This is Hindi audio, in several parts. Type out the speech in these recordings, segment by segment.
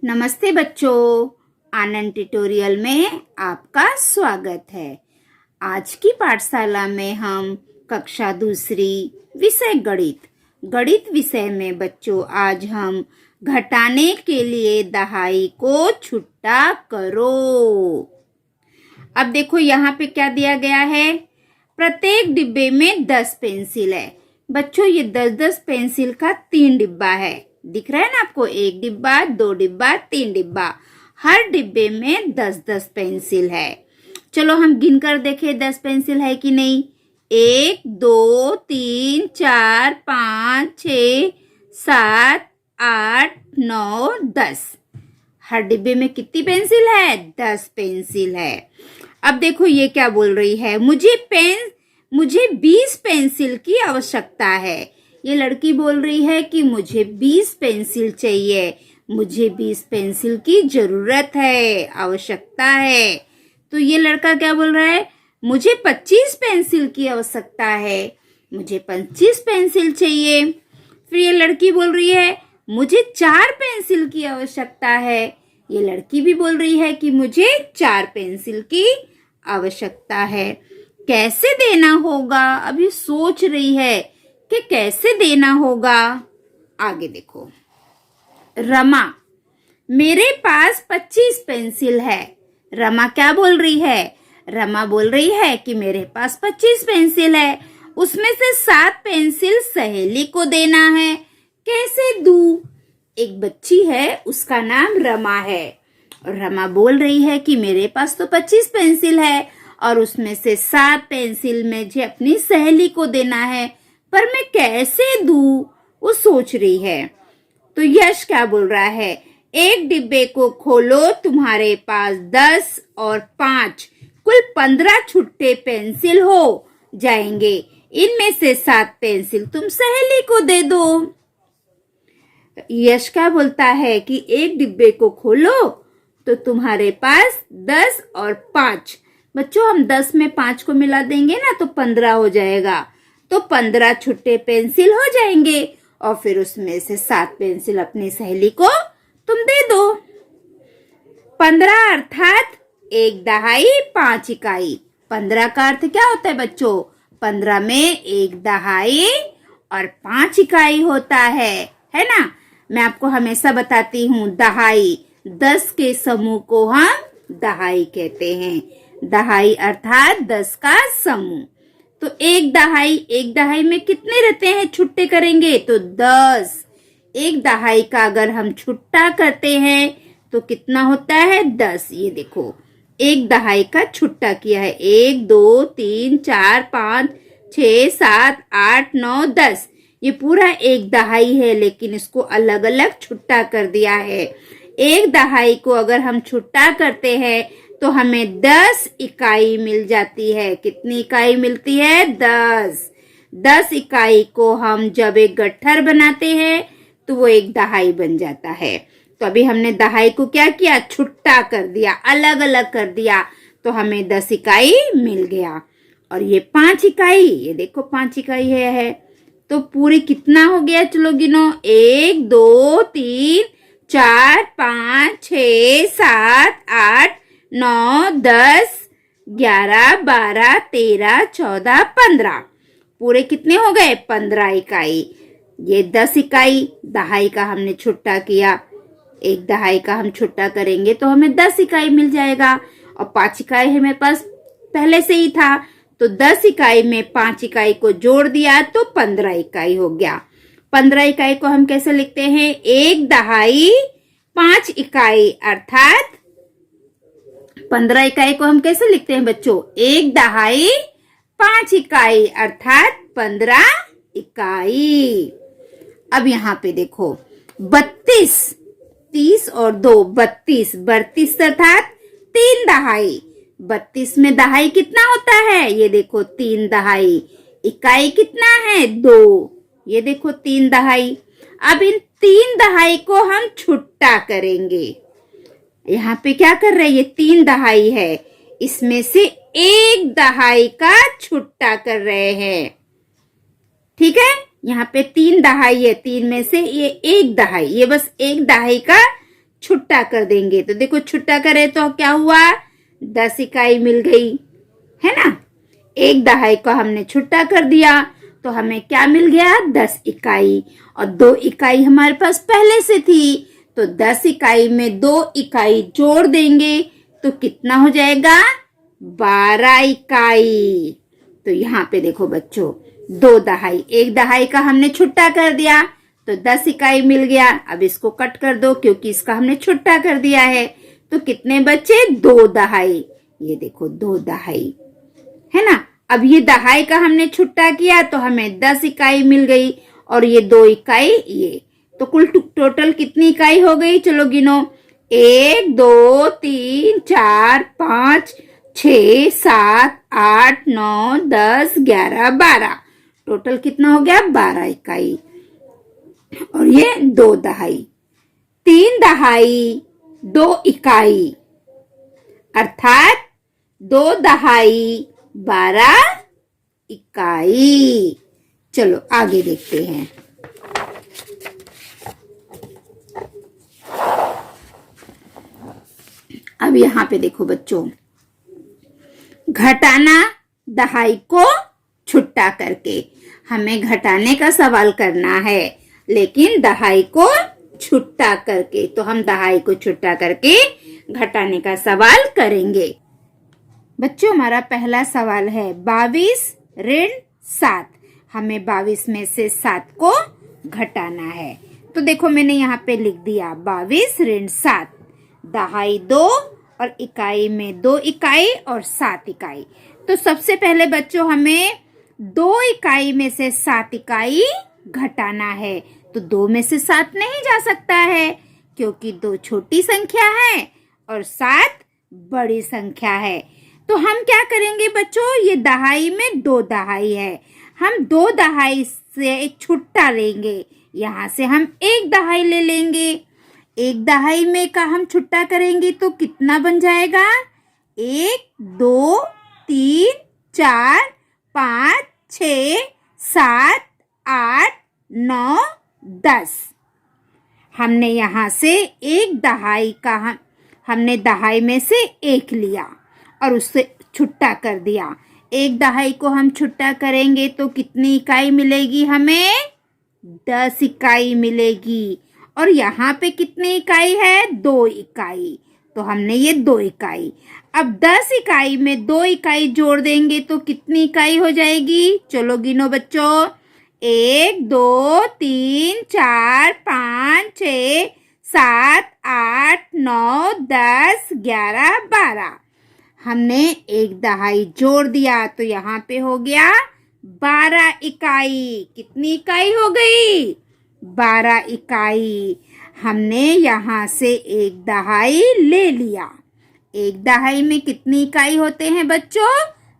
नमस्ते बच्चों, आनंद ट्यूटोरियल में आपका स्वागत है। आज की पाठशाला में हम कक्षा दूसरी विषय गणित विषय में बच्चों आज हम घटाने के लिए दहाई को छुट्टा करो। अब देखो यहाँ पे क्या दिया गया है। प्रत्येक डिब्बे में 10 पेंसिल है। बच्चों ये 10-10 पेंसिल का 3 डिब्बा है। दिख रहा है ना आपको, 1 डिब्बा, 2 डिब्बा, 3 डिब्बा। हर डिब्बे में 10-10 पेंसिल है। चलो हम गिन कर देखें 10 पेंसिल है कि नहीं। 1 2 3 4 5 6 7 8 9 10। हर डिब्बे में कितनी पेंसिल है? 10 पेंसिल है। अब देखो ये क्या बोल रही है, मुझे 20 पेंसिल की आवश्यकता है। ये लड़की बोल रही है कि मुझे 20 पेंसिल चाहिए, मुझे 20 पेंसिल की जरूरत है, आवश्यकता है। तो ये लड़का क्या बोल रहा है, मुझे 25 पेंसिल की आवश्यकता है, मुझे 25 पेंसिल चाहिए। फिर ये लड़की बोल रही है मुझे 4 पेंसिल की आवश्यकता है। ये लड़की भी बोल रही है कि मुझे 4 पेंसिल की आवश्यकता है। कैसे देना होगा, अभी सोच रही है कि कैसे देना होगा। आगे देखो, रमा, मेरे पास 25 पेंसिल है। रमा क्या बोल रही है? रमा बोल रही है कि मेरे पास 25 पेंसिल है, उसमें से 7 पेंसिल सहेली को देना है। कैसे दूं? एक बच्ची है, उसका नाम रमा है, और रमा बोल रही है कि मेरे पास तो 25 पेंसिल है और उसमें से 7 पेंसिल मुझे अपनी सहेली को देना है, पर मैं कैसे दूं? वो सोच रही है। तो यश क्या बोल रहा है, एक डिब्बे को खोलो, तुम्हारे पास 10 और 5 कुल 15 छुट्टे पेंसिल हो जाएंगे। इनमें से 7 पेंसिल तुम सहेली को दे दो। यश क्या बोलता है कि एक डिब्बे को खोलो तो तुम्हारे पास 10 और 5, बच्चों हम 10 में 5 को मिला देंगे ना तो 15 हो जाएगा। तो 15 छुट्टे पेंसिल हो जाएंगे और फिर उसमें से 7 पेंसिल अपनी सहेली को तुम दे दो। 15 अर्थात 1 दहाई 5 इकाई। 15 का अर्थ क्या होता है बच्चों? 15 में 1 दहाई और 5 इकाई होता है ना। मैं आपको हमेशा बताती हूँ, दहाई 10 के समूह को हम दहाई कहते हैं। दहाई अर्थात 10 का समूह। तो 1 दहाई में कितने रहते हैं? छुट्टे करेंगे तो 10। 1 दहाई का अगर हम छुट्टा करते हैं तो कितना होता है? 10। ये देखो 1 दहाई का छुट्टा किया है, 1 2 3 4 5 6 7 8 9 10। ये पूरा 1 दहाई है, लेकिन इसको अलग अलग छुट्टा कर दिया है। 1 दहाई को अगर हम छुट्टा करते हैं तो हमें 10 इकाई मिल जाती है। कितनी इकाई मिलती है? 10। 10 इकाई को हम जब एक गट्ठर बनाते हैं तो वो 1 दहाई बन जाता है। तो अभी हमने दहाई को क्या किया? छुट्टा कर दिया, अलग अलग कर दिया, तो हमें 10 इकाई मिल गया। और ये 5 इकाई, ये देखो 5 इकाई है। तो पूरी कितना हो गया? चलो गिनो, 1 2 3 4 5 6 7 8 9 10 11 12 13 14 15। पूरे कितने हो गए? 15 इकाई। ये 10 इकाई दहाई का हमने छुट्टा किया। 1 दहाई का हम छुट्टा करेंगे तो हमें 10 इकाई मिल जाएगा, और 5 इकाई हमारे पास पहले से ही था, तो 10 इकाई में 5 इकाई को जोड़ दिया तो 15 इकाई हो गया। 15 इकाई को हम कैसे लिखते हैं? 1 दहाई 5 इकाई अर्थात 15 इकाई को हम कैसे लिखते हैं बच्चों? 1 दहाई 5 इकाई अर्थात 15 इकाई। अब यहाँ पे देखो 32, 30 और 2 32, 32 अर्थात 3 दहाई। 32 में दहाई कितना होता है? ये देखो 3 दहाई। इकाई कितना है? 2। ये देखो 3 दहाई। अब इन 3 दहाई को हम छुट्टा करेंगे। यहाँ पे क्या कर रहे हैं? ये 3 दहाई है, इसमें से 1 दहाई का छुट्टा कर रहे हैं। ठीक है, यहाँ पे 3 दहाई है, 3 में से ये 1 दहाई, ये बस 1 दहाई का छुट्टा कर देंगे। तो देखो छुट्टा करे तो क्या हुआ, 10 इकाई मिल गई, है ना। एक दहाई को हमने छुट्टा कर दिया तो हमें क्या मिल गया, 10 इकाई। और 2 इकाई हमारे पास पहले से थी, तो 10 इकाई में 2 इकाई जोड़ देंगे तो कितना हो जाएगा, 12 इकाई। तो यहाँ पे देखो बच्चों, 2 दहाई, एक दहाई का हमने छुट्टा कर दिया तो 10 इकाई मिल गया। अब इसको कट कर दो क्योंकि इसका हमने छुट्टा कर दिया है। तो कितने बचे, 2 दहाई। ये देखो 2 दहाई, है ना। अब ये दहाई का हमने छुट्टा किया तो हमें 10 इकाई मिल गई और ये 2 इकाई ये, तो कुल टोटल कितनी इकाई हो गई, चलो गिनो। 1 2 3 4 5 6 7 8 9 10 11 12, टोटल कितना हो गया, 12 इकाई। और ये 2 दहाई, 3 दहाई 2 इकाई, अर्थात 2 दहाई 12 इकाई। चलो आगे देखते हैं। अब यहाँ पे देखो बच्चों, घटाना दहाई को छुट्टा करके, हमें घटाने का सवाल करना है लेकिन दहाई को छुट्टा करके। तो हम दहाई को छुट्टा करके घटाने का सवाल करेंगे। बच्चों हमारा पहला सवाल है 22 ऋण 7। हमें 22 में से 7 को घटाना है। तो देखो मैंने यहाँ पे लिख दिया 22 ऋण 7, दहाई 2 और इकाई में 2 इकाई और 7 इकाई। तो सबसे पहले बच्चों हमें 2 इकाई में से 7 इकाई घटाना है। तो 2 में से 7 नहीं जा सकता है क्योंकि 2 छोटी संख्या है और 7 बड़ी संख्या है। तो हम क्या करेंगे बच्चों, ये दहाई में 2 दहाई है, हम 2 दहाई से एक छुट्टा लेंगे, यहाँ से हम 1 दहाई ले लेंगे। 1 दहाई में का हम छुट्टा करेंगे तो कितना बन जाएगा, 1 2 3 4 5 6 7 8 9 10। हमने यहाँ से 1 दहाई का हमने दहाई में से 1 लिया और उससे छुट्टा कर दिया। 1 दहाई को हम छुट्टा करेंगे तो कितनी इकाई मिलेगी हमें, 10 इकाई मिलेगी। और यहाँ पे कितनी इकाई है, 2 इकाई। तो हमने ये 2 इकाई, अब 10 इकाई में 2 इकाई जोड़ देंगे तो कितनी इकाई हो जाएगी, चलो गिनो बच्चों। 1 2 3 4 5 6 7 8 9 10 11 12। हमने 1 दहाई जोड़ दिया तो यहाँ पे हो गया 12 इकाई। कितनी इकाई हो गई, 12 इकाई। हमने यहाँ से 1 दहाई ले लिया। 1 दहाई में कितनी इकाई होते हैं बच्चों,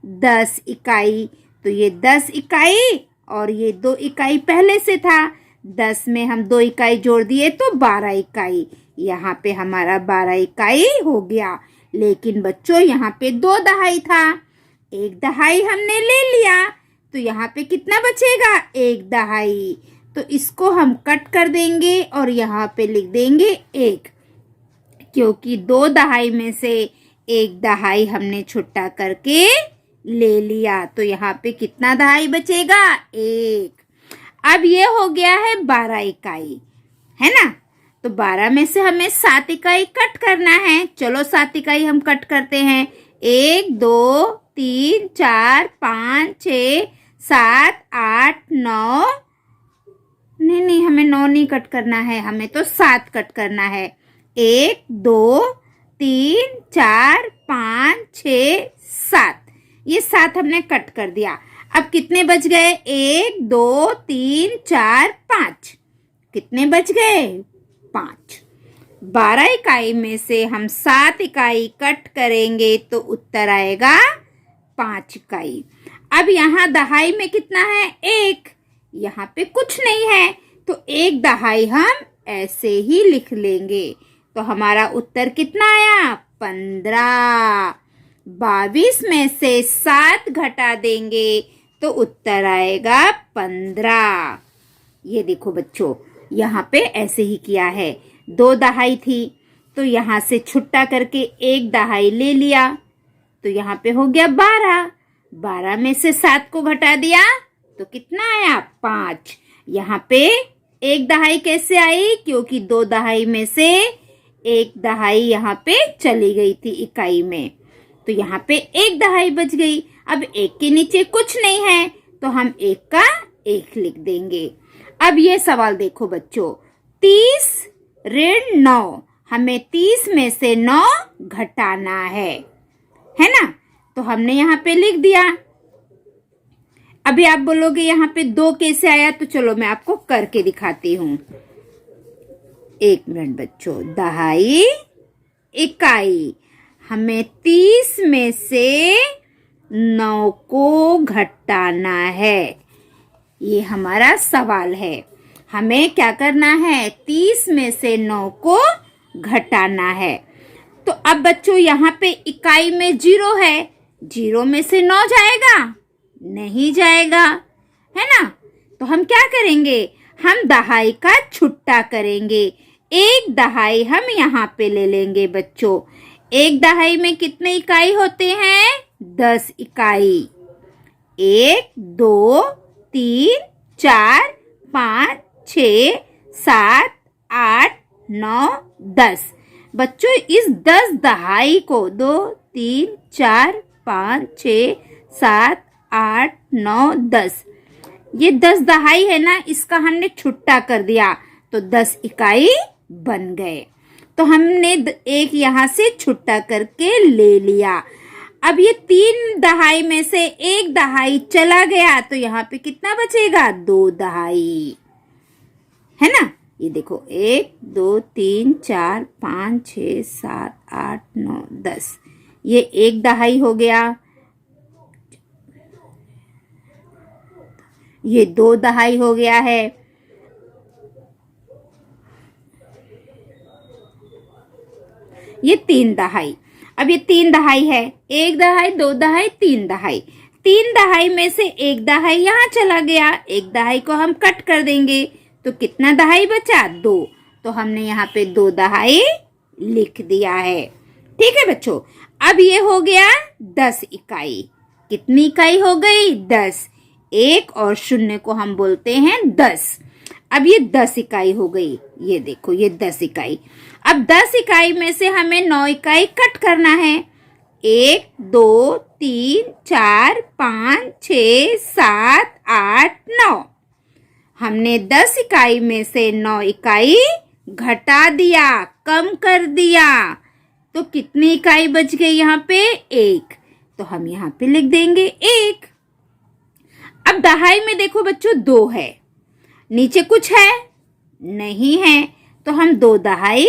10 इकाई। तो ये 10 इकाई और ये 2 इकाई पहले से था, 10 में हम 2 इकाई जोड़ दिए तो 12 इकाई। यहाँ पे हमारा 12 इकाई हो गया। लेकिन बच्चों यहाँ पे 2 दहाई था, 1 दहाई हमने ले लिया तो यहाँ पे कितना बचेगा, 1 दहाई। तो इसको हम कट कर देंगे और यहाँ पे लिख देंगे 1, क्योंकि 2 दहाई में से 1 दहाई हमने छुट्टा करके ले लिया। तो यहाँ पे कितना दहाई बचेगा, 1। अब ये हो गया है 12 इकाई, है ना। तो 12 में से हमें 7 इकाई कट करना है। चलो 7 इकाई हम कट करते हैं। 1 2 3 4 5 6 7 8 9, नहीं हमें 9 नहीं कट करना है, हमें तो 7 कट करना है। 1 2 3 4 5 6 7, ये 7 हमने कट कर दिया। अब कितने बच गए, 1 2 3 4 5, कितने बच गए, 5। 12 इकाई में से हम 7 इकाई कट करेंगे तो उत्तर आएगा 5 इकाई। अब यहाँ दहाई में कितना है, 1, यहाँ पे कुछ नहीं है तो 1 दहाई हम ऐसे ही लिख लेंगे। तो हमारा उत्तर कितना आया, 15। 22 में से 7 घटा देंगे तो उत्तर आएगा 15। ये देखो बच्चों, यहाँ पे ऐसे ही किया है। 2 दहाई थी, तो यहाँ से छुट्टा करके एक दहाई ले लिया, तो यहाँ पे हो गया 12। 12 में से 7 को घटा दिया तो कितना आया? 5। यहाँ पे एक दहाई कैसे आई? क्योंकि 2 दहाई में से एक दहाई यहाँ पे चली गई थी इकाई में, तो यहाँ पे एक दहाई बच गई। अब एक के नीचे कुछ नहीं है तो हम एक का 1 लिख देंगे। अब ये सवाल देखो बच्चों, 30 ऋण 9, हमें 30 में से 9 घटाना है ना? तो हमने यहाँ पे लिख दिया। अभी आप बोलोगे यहाँ पे 2 कैसे आया? तो चलो मैं आपको करके दिखाती हूँ। 1 मिनट बच्चों। दहाई इकाई, हमें 30 में से 9 को घटाना है, ये हमारा सवाल है। हमें क्या करना है? 30 में से 9 को घटाना है। तो अब बच्चों यहाँ पे इकाई में 0 है, 0 में से 9 जाएगा? नहीं जाएगा, है ना? तो हम क्या करेंगे? हम दहाई का छुट्टा करेंगे। एक दहाई हम यहाँ पे ले लेंगे बच्चों। एक दहाई में कितने इकाई होते हैं? 10 इकाई। 1 2 3 4 5 6 7 8 9 10। बच्चों इस 10 दहाई को 2 3 4 5 6 7 8 9 10, ये 10 दहाई है ना, इसका हमने छुट्टा कर दिया तो 10 इकाई बन गए। तो हमने एक यहाँ से छुट्टा करके ले लिया। अब ये 3 दहाई में से एक दहाई चला गया तो यहाँ पे कितना बचेगा? 2 दहाई, है ना? ये देखो 1 2 3 4 5 6 7 8 9 10, ये एक दहाई हो गया। ये 2 दहाई हो गया है। ये 3 दहाई। अब ये 3 दहाई है, 1 दहाई 2 दहाई 3 दहाई। 3 दहाई में से एक दहाई यहाँ चला गया, एक दहाई को हम कट कर देंगे तो कितना दहाई बचा? 2। तो हमने यहाँ पे 2 दहाई लिख दिया है। ठीक है बच्चों। अब ये हो गया 10 इकाई। कितनी इकाई हो गई? 10। 1 और 0 को हम बोलते हैं 10। अब ये 10 इकाई हो गई। ये देखो ये 10 इकाई। अब 10 इकाई में से हमें 9 इकाई कट करना है। 1 2 3 4 5 6 7 8 9। हमने 10 इकाई में से 9 इकाई घटा दिया, कम कर दिया, तो कितनी इकाई बच गई यहाँ पे? 1। तो हम यहाँ पे लिख देंगे 1। अब दहाई में देखो बच्चों 2 है, नीचे कुछ है? नहीं है, तो हम 2 दहाई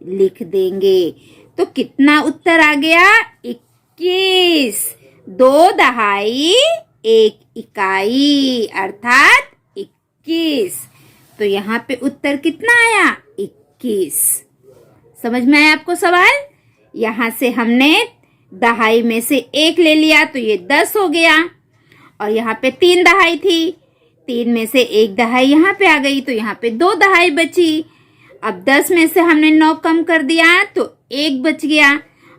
लिख देंगे। तो कितना उत्तर आ गया? 21। 2 दहाई 1 इकाई अर्थात 21। तो यहाँ पे उत्तर कितना आया? 21। समझ में आया आपको सवाल? यहाँ से हमने दहाई में से 1 ले लिया तो ये 10 हो गया, और यहाँ पे 3 दहाई थी, 3 में से 1 दहाई यहाँ पे आ गई तो यहाँ पे 2 दहाई बची। अब 10 में से हमने 9 कम कर दिया तो 1 बच गया,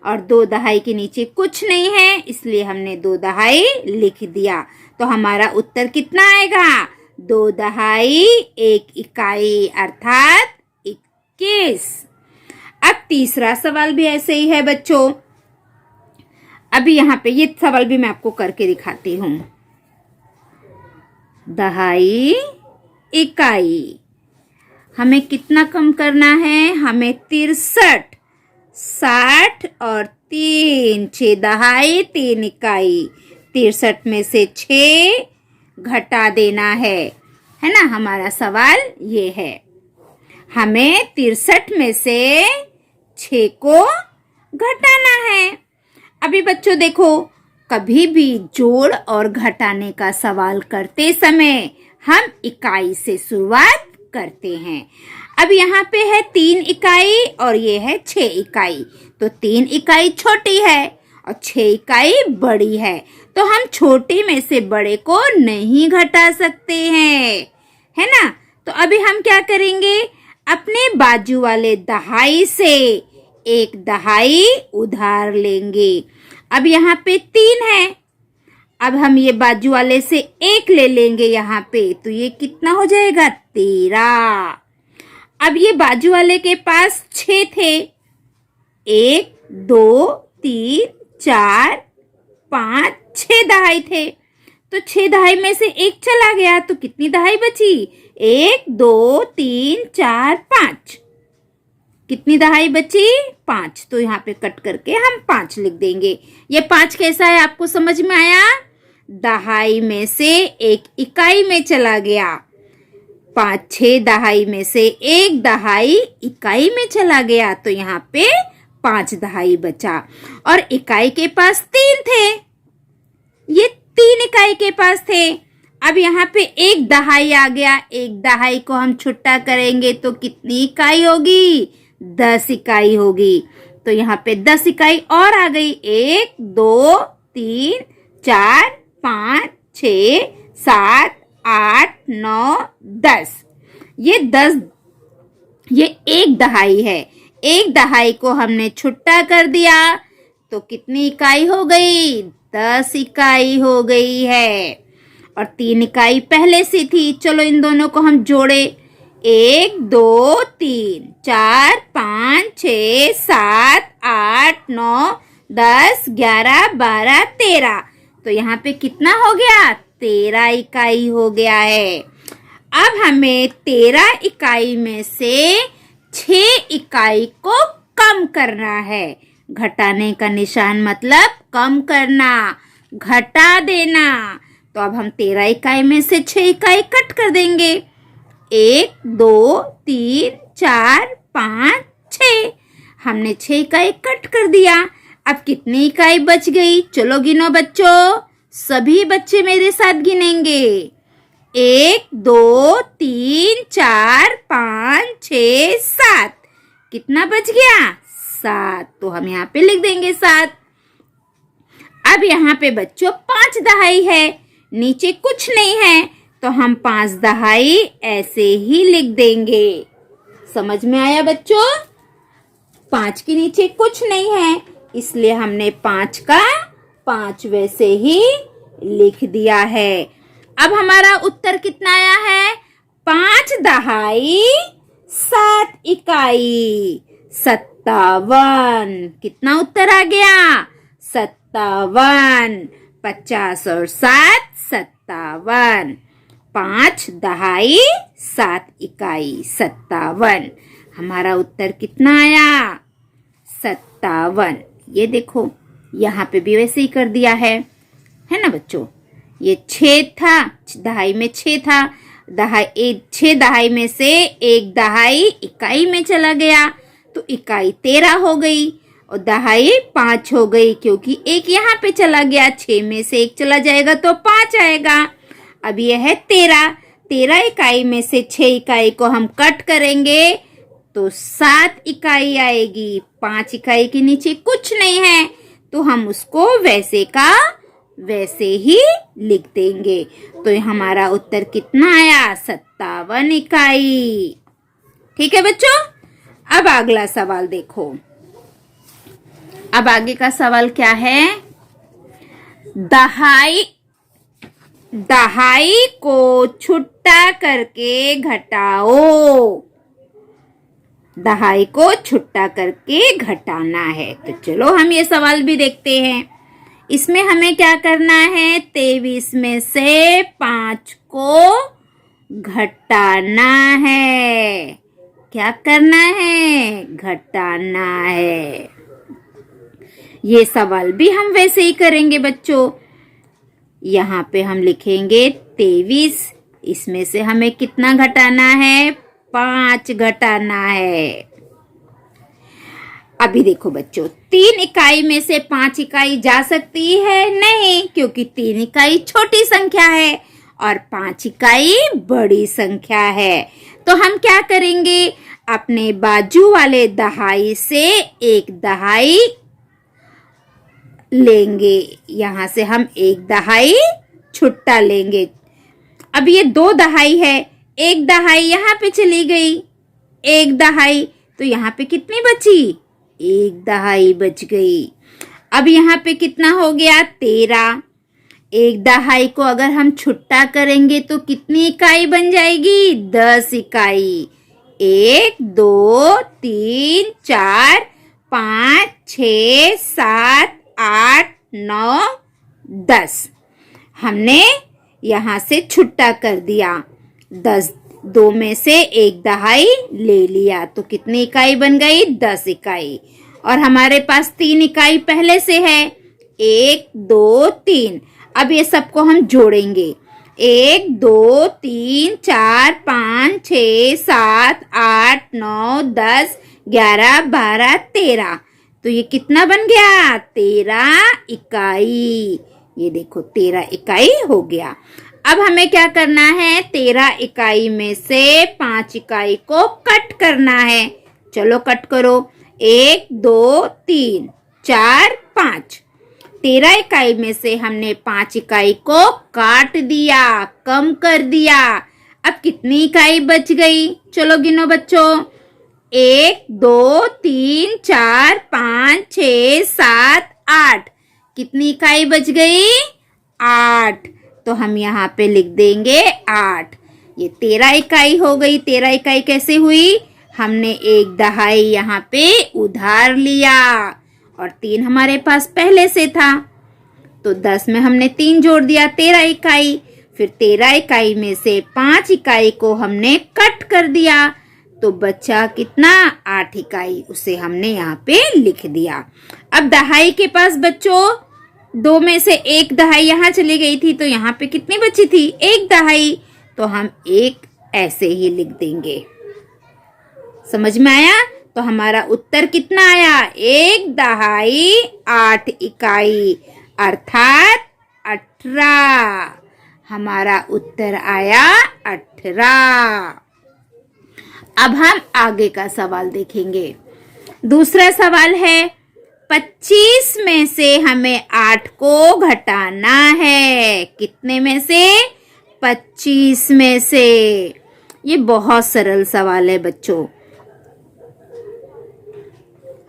और 2 दहाई के नीचे कुछ नहीं है इसलिए हमने 2 दहाई लिख दिया। तो हमारा उत्तर कितना आएगा? 2 दहाई 1 इकाई अर्थात 21। अब तीसरा सवाल भी ऐसे ही है बच्चों। अभी यहाँ पे ये सवाल भी मैं आपको करके दिखाती हूँ। दहाई इकाई, हमें कितना कम करना है? हमें 63, 60 और 3, 6 दहाई 3 इकाई। 63 में से 6 घटा देना है ना? हमारा सवाल ये है। हमें 63 में से 6 को घटाना है। अभी बच्चों देखो, कभी भी जोड़ और घटाने का सवाल करते समय हम इकाई से शुरुआत करते हैं। अब यहाँ पे है 3 इकाई और ये है 6 इकाई, तो 3 इकाई छोटी है और 6 इकाई बड़ी है, तो हम छोटे में से बड़े को नहीं घटा सकते हैं, है ना? तो अभी हम क्या करेंगे? अपने बाजू वाले दहाई से एक दहाई उधार लेंगे। अब यहाँ पे 3 है, अब हम ये बाजू वाले से 1 ले लेंगे यहाँ पे, तो ये कितना हो जाएगा? 13। अब ये बाजू वाले के पास 6 थे, 1 2 3 4 5 6 दहाई थे, तो 6 दहाई में से 1 चला गया, तो कितनी दहाई बची? 1 2 3 4 5। कितनी दहाई बची? 5। तो यहाँ पे कट करके हम 5 लिख देंगे। ये 5 कैसा है आपको समझ में आया? दहाई में से 1 इकाई में चला गया। 5 6 दहाई में से 1 दहाई इकाई में चला गया, तो यहाँ पे 5 दहाई बचा। और इकाई के पास 3 थे, ये 3 इकाई के पास थे। अब यहाँ पे 1 दहाई आ गया, 1 दहाई को हम छुट्टा करेंगे तो कितनी इकाई होगी? 10 इकाई होगी। तो यहाँ पे 10 इकाई और आ गई, 1 2 3 4 5 6 7 8 9 10। ये 1 दहाई है। 1 दहाई को हमने छुट्टा कर दिया तो कितनी इकाई हो गई? 10 इकाई हो गई है। और 3 इकाई पहले से थी, चलो इन दोनों को हम जोड़े। 1 2 3 4 5 6 7 8 9 10 11 12 13। तो यहाँ पे कितना हो गया? 13 इकाई हो गया है। अब हमें 13 इकाई में से 6 इकाई को कम करना है। घटाने का निशान मतलब कम करना, घटा देना। तो अब हम 13 इकाई में से 6 इकाई कट कर देंगे। 1 2 3 4 5 6। हमने 6 इकाई कट कर दिया। अब कितनी इकाई बच गई? चलो गिनो बच्चों, सभी बच्चे मेरे साथ गिनेंगे। 1 2 3 4 5 6 7। कितना बच गया? 7। तो हम यहाँ पे लिख देंगे 7। अब यहाँ पे बच्चों 5 दहाई है, नीचे कुछ नहीं है, तो हम 5 दहाई ऐसे ही लिख देंगे। समझ में आया बच्चों? 5 के नीचे कुछ नहीं है, इसलिए हमने 5 का 5 वैसे ही लिख दिया है। अब हमारा उत्तर कितना आया है? 5 दहाई 7 इकाई, 57। कितना उत्तर आ गया? 57। 50 और 7 57। 5 दहाई 7 इकाई, 57। हमारा उत्तर कितना आया? 57। ये देखो यहाँ पे भी वैसे ही कर दिया है ना बच्चों? ये 6 था, दहाई में 6 था, 6 दहाई में से 1 दहाई इकाई में चला गया, तो इकाई 13 हो गई और दहाई 5 हो गई, क्योंकि 1 यहाँ पे चला गया। 6 में से 1 चला जाएगा तो 5 आएगा। अब यह है 13 इकाई में से 6 इकाई को हम कट करेंगे तो 7 इकाई आएगी। 5 इकाई के नीचे कुछ नहीं है, तो हम उसको वैसे का वैसे ही लिख देंगे। तो हमारा उत्तर कितना आया? 57 इकाई। ठीक है बच्चों? अब अगला सवाल देखो। अब आगे का सवाल क्या है? दहाई को छुट्टा करके घटाओ। दहाई को छुट्टा करके घटाना है। तो चलो हम ये सवाल भी देखते हैं। इसमें हमें क्या करना है? 23 में से 5 को घटाना है। क्या करना है? घटाना है। ये सवाल भी हम वैसे ही करेंगे बच्चों। यहाँ पे हम लिखेंगे 23, इसमें से हमें कितना घटाना है? 5 घटाना है। अभी देखो बच्चों, 3 इकाई में से 5 इकाई जा सकती है? नहीं, क्योंकि 3 इकाई छोटी संख्या है और 5 इकाई बड़ी संख्या है। तो हम क्या करेंगे? अपने बाजू वाले दहाई से 1 दहाई लेंगे। यहाँ से हम 1 दहाई छुट्टा लेंगे। अब ये 2 दहाई है, 1 दहाई यहाँ पे चली गई, 1 दहाई, तो यहाँ पे कितनी बची? एक दहाई बच गई। अब यहाँ पे कितना हो गया? 13। एक दहाई को अगर हम छुट्टा करेंगे तो कितनी इकाई बन जाएगी? 10 इकाई। 1 2 3 4 5 6 7 8 9 10। हमने यहाँ से छुट्टा कर दिया। 10 दो में से एक दहाई ले लिया तो कितनी इकाई बन गई? 10 इकाई। और हमारे पास 3 इकाई पहले से है। 1 2 3। अब ये सबको हम जोड़ेंगे। 1 2 3 4 5 6 7 8 9 10 11 12 13। तो ये कितना बन गया? 13 इकाई। ये देखो 13 इकाई हो गया। अब हमें क्या करना है? 13 इकाई में से 5 इकाई को कट करना है। चलो कट करो। 1 2 3 4 5। 13 इकाई में से हमने 5 इकाई को काट दिया, कम कर दिया। अब कितनी इकाई बच गई? चलो गिनो बच्चों। 1 2 3 4 5 6 7 8। कितनी इकाई बच गई? 8। तो हम यहाँ पे लिख देंगे 8। ये 13 इकाई हो गई। 13 इकाई कैसे हुई? हमने एक दहाई यहाँ पे उधार लिया और 3 हमारे पास पहले से था, तो 10 में हमने 3 जोड़ दिया, 13 इकाई। फिर 13 इकाई में से 5 इकाई को हमने कट कर दिया, तो बचा कितना? 8 इकाई। उसे हमने यहाँ पे लिख दिया। अब दहाई के पास बच्चों 2 में से एक दहाई यहाँ चली गई थी, तो यहाँ पे कितनी बची थी? एक दहाई। तो हम एक ऐसे ही लिख देंगे। समझ में आया? तो हमारा उत्तर कितना आया? एक दहाई 8 इकाई, अर्थात 18। हमारा उत्तर आया 18। अब हम आगे का सवाल देखेंगे। दूसरा सवाल है, 25 में से हमें 8 को घटाना है। कितने में से? 25 में से। ये बहुत सरल सवाल है बच्चों।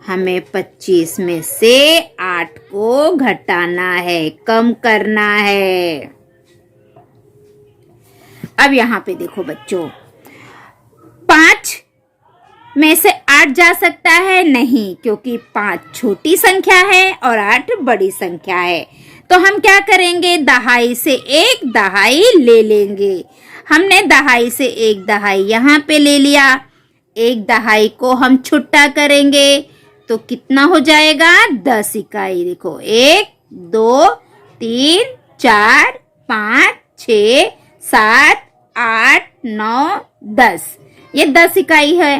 हमें 25 में से 8 को घटाना है, कम करना है। अब यहाँ पे देखो बच्चों, 5 में से 8 जा सकता है? नहीं, क्योंकि 5 छोटी संख्या है और 8 बड़ी संख्या है। तो हम क्या करेंगे? दहाई से एक दहाई ले लेंगे। हमने दहाई से एक दहाई यहाँ पे ले लिया। एक दहाई को हम छुट्टा करेंगे तो कितना हो जाएगा? 10 इकाई। देखो 1 2 3 4 5 6 7 8 9 10। ये 10 इकाई है।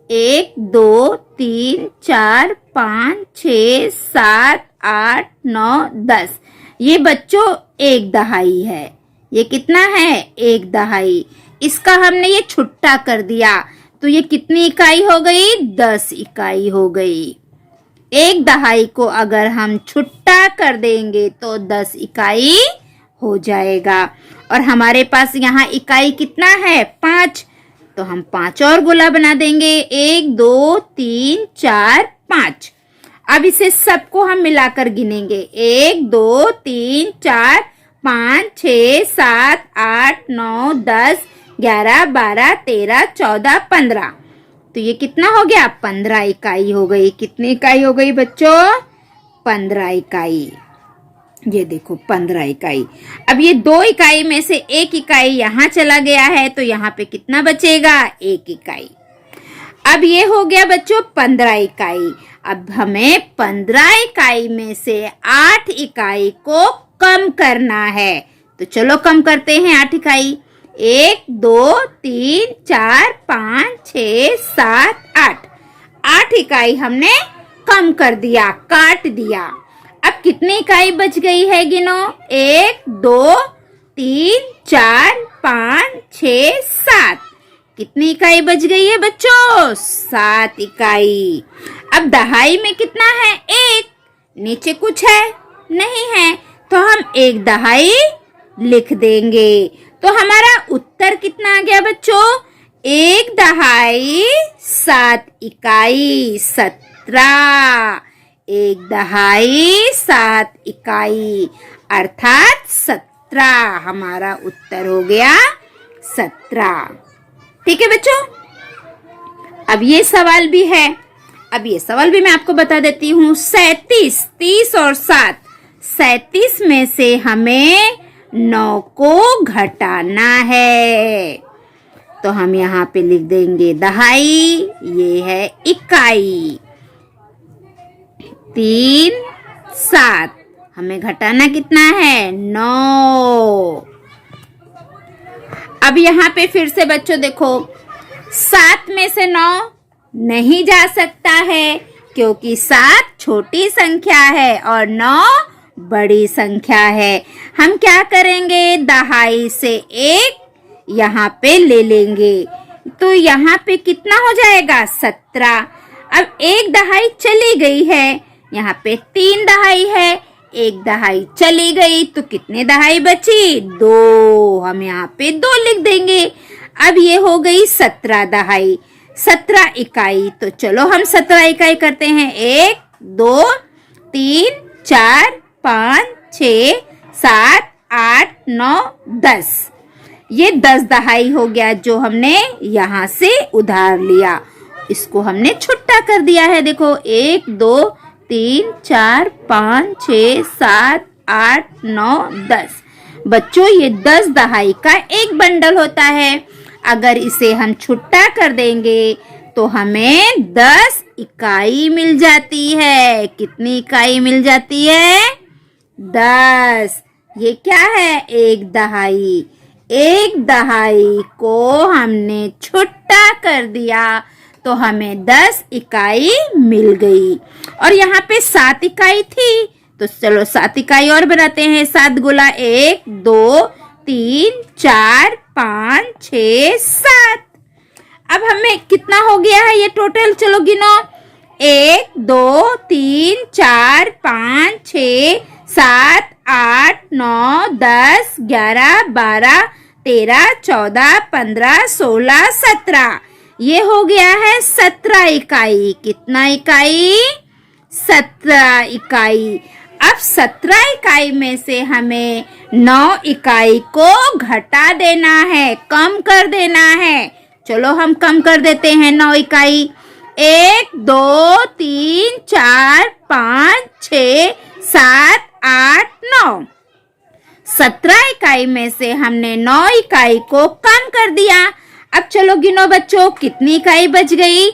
1 2 3 4 5 6 7 8 9 10। ये बच्चों एक दहाई है। ये कितना है? एक दहाई। इसका हमने ये छुट्टा कर दिया, तो ये कितनी इकाई हो गई? 10 इकाई हो गई। एक दहाई को अगर हम छुट्टा कर देंगे तो 10 इकाई हो जाएगा। और हमारे पास यहाँ इकाई कितना है? 5। तो हम 5 और गोला बना देंगे। 1 2 3 4 5। अब इसे सबको हम मिलाकर गिनेंगे। 1 2 3 4 5 6 7 8 9 10 11 12 13 14 15। तो ये कितना हो गया? 15 इकाई हो गई। कितनी इकाई हो गई बच्चों? 15 इकाई। ये देखो 15 इकाई। अब ये 2 इकाई में से 1 इकाई यहाँ चला गया है, तो यहाँ पे कितना बचेगा? 1 इकाई। अब ये हो गया बच्चों 15 इकाई। अब हमें 15 इकाई में से 8 इकाई को कम करना है। तो चलो कम करते हैं 8 इकाई। 1 2 3 4 5 6 7 8। 8 इकाई हमने कम कर दिया, काट दिया। अब कितनी इकाई बच गई है? गिनो। 1 2 3 4 5 6 7। कितनी इकाई बच गई है बच्चों? 7 इकाई। अब दहाई में कितना है? 1। नीचे कुछ है? नहीं है, तो हम एक दहाई लिख देंगे। तो हमारा उत्तर कितना आ गया बच्चों? एक दहाई 7 इकाई, 70। 17। 1/2 7 अर्थात 17। हमारा उत्तर हो गया 17। ठीक है बच्चों। अब ये सवाल भी है। अब ये सवाल भी मैं आपको बता देती हूँ। 37, 30 और 7। 37 में से हमें 9 को घटाना है, तो हम यहाँ पे लिख देंगे दहाई। ये है इकाई। 3, 7। हमें घटाना कितना है? 9। अब यहाँ पे फिर से बच्चों देखो, 7 में से 9 नहीं जा सकता है, क्योंकि 7 छोटी संख्या है और 9 बड़ी संख्या है। हम क्या करेंगे? दहाई से 1 यहाँ पे ले लेंगे, तो यहाँ पे कितना हो जाएगा? 17। अब 1 दहाई चली गई है, यहाँ पे 3 दहाई है, 1 दहाई चली गई, तो कितने दहाई बची? 2। हम यहाँ पे 2 लिख देंगे। अब ये हो गई 17 दहाई, 17 इकाई। तो चलो हम 17 इकाई करते हैं। 1, 2, 3, 4, 5, 6, 7, 8, 9, 10। ये 10 दहाई हो गया जो हमने यहाँ से उधार लिया। इसको हमने छुट्टा कर दिया है। देखो 1, 2, 3, 4, 5, 6, 7, 8, 9, 10। बच्चों ये 10 दहाई का एक बंडल होता है। अगर इसे हम छुट्टा कर देंगे तो हमें 10 इकाई मिल जाती है। कितनी इकाई मिल जाती है? 10। ये क्या है? एक दहाई। एक दहाई को हमने छुट्टा कर दिया तो हमें 10 इकाई मिल गई। और यहाँ पे 7 इकाई थी, तो चलो 7 इकाई और बनाते हैं। 7 गुना 1, 2, 3, 4, 5, 6, 7। अब हमें कितना हो गया है ये टोटल? चलो गिनो। 1, 2, 3, 4, 5, 6, 7, 8, 9, 10, 11, 12, 13, 14, 15, 16, 17। ये हो गया है 17 इकाई। कितना इकाई? 17 इकाई। अब 17 इकाई में से हमें 9 इकाई को घटा देना है, कम कर देना है। चलो हम कम कर देते हैं 9 इकाई। 1, 2, 3, 4, 5, 6, 7, 8, 9। 17 इकाई में से हमने 9 इकाई को कम कर दिया। अब चलो गिनो बच्चों, कितनी इकाई बच गई?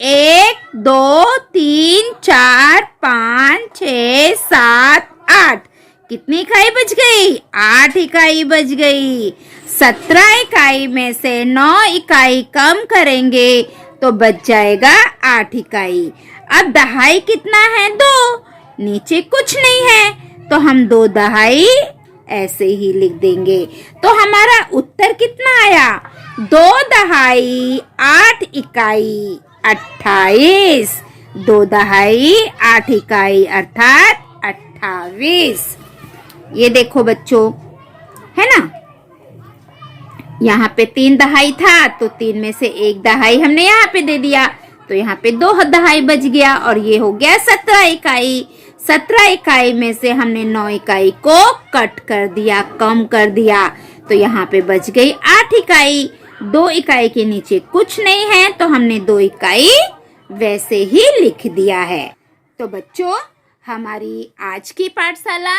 1, 2, 3, 4, 5, 6, 7, 8। कितनी इकाई बच गई? 8 इकाई बच गई। 17 इकाई में से 9 इकाई कम करेंगे तो बच जाएगा 8 इकाई। अब दहाई कितना है? 2। नीचे कुछ नहीं है, तो हम 2 दहाई ऐसे ही लिख देंगे। तो हमारा उत्तर कितना आया? 2 दहाई 8 इकाई 28। 2 दहाई 8 इकाई अर्थात 28। ये देखो बच्चों, है ना? यहाँ पे 3 दहाई था, तो 3 में से 1 दहाई हमने यहाँ पे दे दिया, तो यहाँ पे 2 दहाई बच गया और ये हो गया 17 इकाई। 17 इकाई में से हमने 9 इकाई को कट कर दिया, कम कर दिया, तो यहाँ पे बच गई 8 इकाई। 2 इकाई के नीचे कुछ नहीं है, तो हमने 2 इकाई वैसे ही लिख दिया है। तो बच्चों, हमारी आज की पाठशाला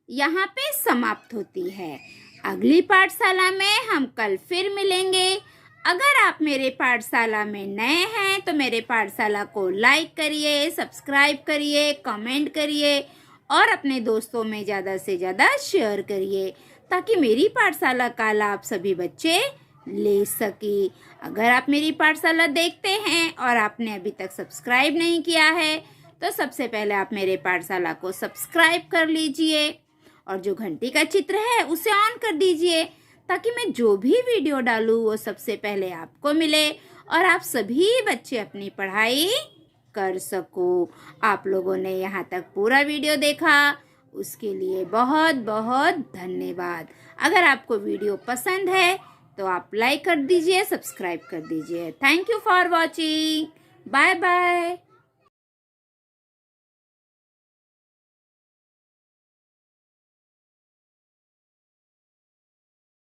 यहाँ पे समाप्त होती है। अगली पाठशाला में हम कल फिर मिलेंगे। अगर आप मेरे पाठशाला में नए हैं तो मेरे पाठशाला को लाइक करिए, सब्सक्राइब करिए, कमेंट करिए और अपने दोस्तों में ज़्यादा से ज़्यादा शेयर करिए, ताकि मेरी पाठशाला का लाभ सभी बच्चे ले सके। अगर आप मेरी पाठशाला देखते हैं और आपने अभी तक सब्सक्राइब नहीं किया है, तो सबसे पहले आप मेरे पाठशाला को सब्सक्राइब कर लीजिए और जो घंटी का चित्र है उसे ऑन कर दीजिए, ताकि मैं जो भी वीडियो डालूँ वो सबसे पहले आपको मिले और आप सभी बच्चे अपनी पढ़ाई कर सको। आप लोगों ने यहाँ तक पूरा वीडियो देखा, उसके लिए बहुत बहुत धन्यवाद। अगर आपको वीडियो पसंद है तो आप लाइक कर दीजिए, सब्सक्राइब कर दीजिए। Thank you for watching. Bye bye.